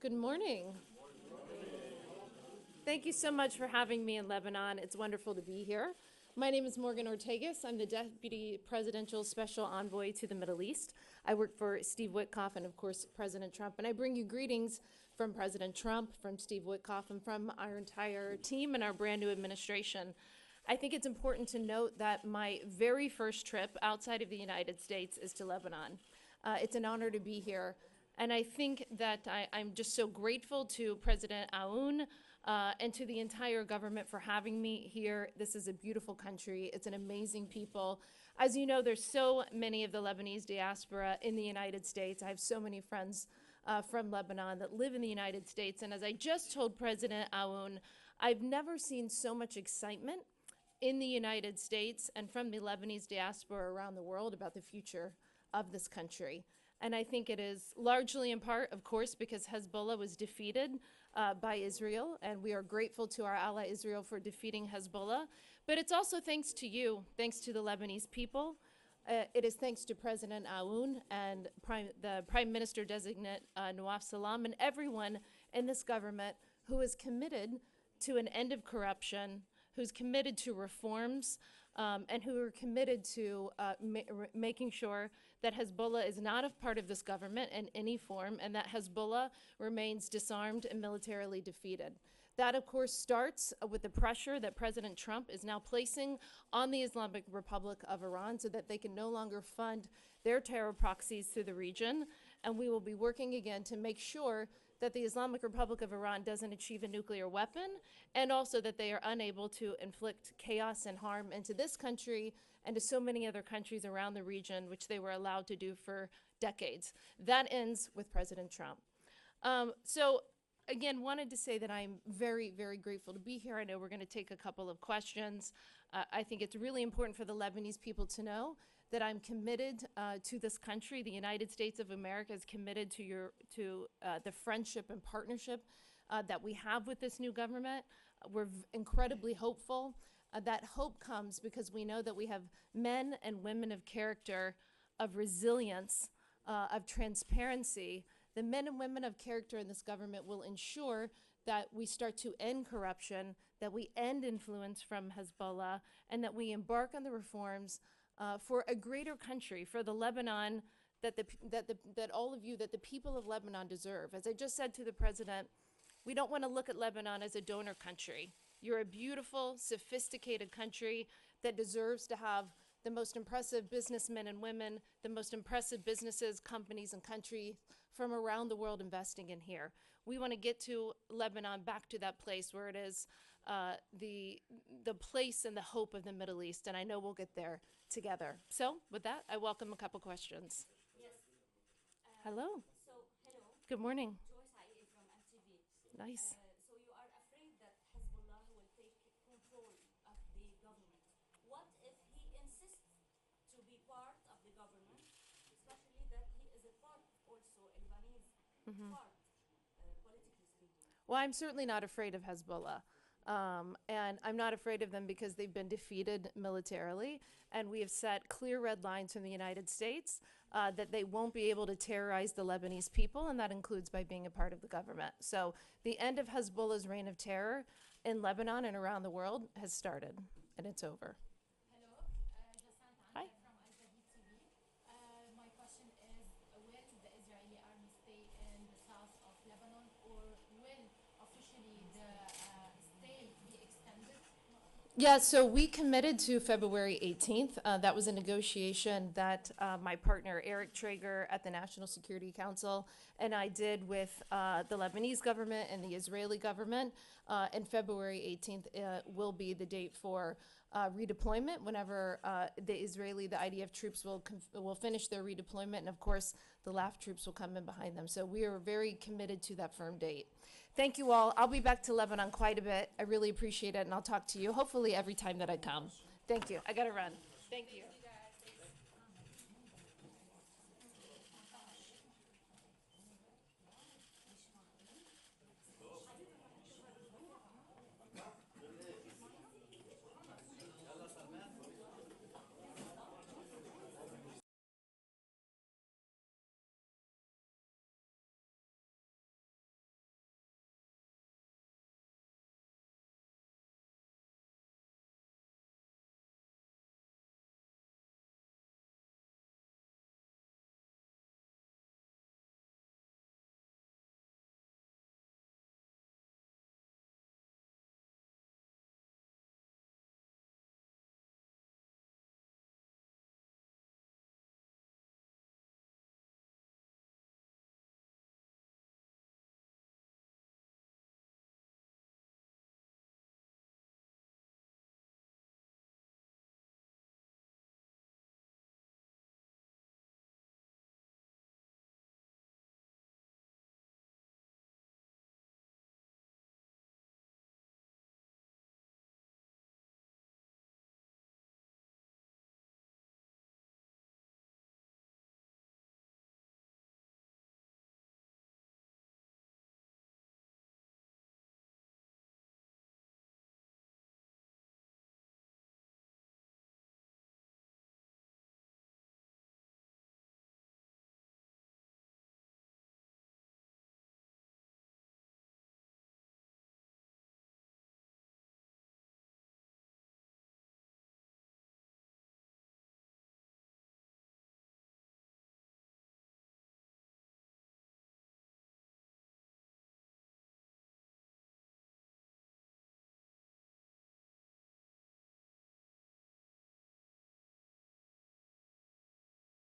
Good morning. Thank you so much for having me in Lebanon. It's wonderful to be here. My name is Morgan Ortagus. I'm the Deputy Presidential Special Envoy to the Middle East. I work for Steve Witkoff and, of course, President Trump. And I bring you greetings from President Trump, from Steve Witkoff, and from our entire team and our brand new administration. I think it's important to note that my very first trip outside of the United States is to Lebanon. It's an honor to be here. And I think that I'm just so grateful to President Aoun and to the entire government for having me here. This is a beautiful country. It's an amazing people. As you know, there's so many of the Lebanese diaspora in the United States. I have so many friends from Lebanon that live in the United States. And as I just told President Aoun, I've never seen so much excitement in the United States and from the Lebanese diaspora around the world about the future of this country. And I think it is largely in part, of course, because Hezbollah was defeated by Israel, and we are grateful to our ally Israel for defeating Hezbollah. But it's also thanks to you, thanks to the Lebanese people. It is thanks to President Aoun and the Prime Minister-designate Nawaf Salam and everyone in this government who is committed to an end of corruption, who's committed to reforms, and who are committed to making sure that Hezbollah is not a part of this government in any form, and that Hezbollah remains disarmed and militarily defeated. That, of course, starts with the pressure that President Trump is now placing on the Islamic Republic of Iran so that they can no longer fund their terror proxies through the region. And we will be working again to make sure that the Islamic Republic of Iran doesn't achieve a nuclear weapon, and also that they are unable to inflict chaos and harm into this country and to so many other countries around the region, which they were allowed to do for decades. That ends with President Trump. So again, wanted to say that I'm very, very grateful to be here. I know we're going to take a couple of questions. I think it's really important for the Lebanese people to know that I'm committed to this country. The United States of America is committed to the friendship and partnership that we have with this new government. We're incredibly hopeful. That hope comes because we know that we have men and women of character, of resilience, of transparency. The men and women of character in this government will ensure that we start to end corruption, that we end influence from Hezbollah, and that we embark on the reforms for a greater country, for the Lebanon that all of you, that the people of Lebanon deserve. As I just said to the president, we don't want to look at Lebanon as a donor country. You're a beautiful, sophisticated country that deserves to have the most impressive businessmen and women, the most impressive businesses, companies, and countries from around the world investing in here. We want to get to Lebanon, back to that place where it is the place and the hope of the Middle East, and I know we'll get there together. So with that, I welcome a couple questions. Yes. Hello. Hello. Good morning. Joyce from MTV. Nice. So you are afraid that Hezbollah will take control of the government. What if he insists to be part of the government, especially that he is a part also, a Lebanese part, politically speaking? Well, I'm certainly not afraid of Hezbollah. And I'm not afraid of them because they've been defeated militarily, and we have set clear red lines from the United States that they won't be able to terrorize the Lebanese people, and that includes by being a part of the government. So the end of Hezbollah's reign of terror in Lebanon and around the world has started, and it's over. Hello, Hi. Jassant from TV. My question is, will the Israeli army stay in the south of Lebanon, or will officially the stay be extended? Yeah, so we committed to February 18th. That was a negotiation that my partner Eric Traeger at the National Security Council and I did with the Lebanese government and the Israeli government. And February 18th will be the date for redeployment whenever the IDF troops will finish their redeployment, and of course the LAF troops will come in behind them. So we are very committed to that firm date. Thank you all. I'll be back to Lebanon quite a bit. I really appreciate it, and I'll talk to you hopefully every time that I come. Thank you. I gotta run. Thank you.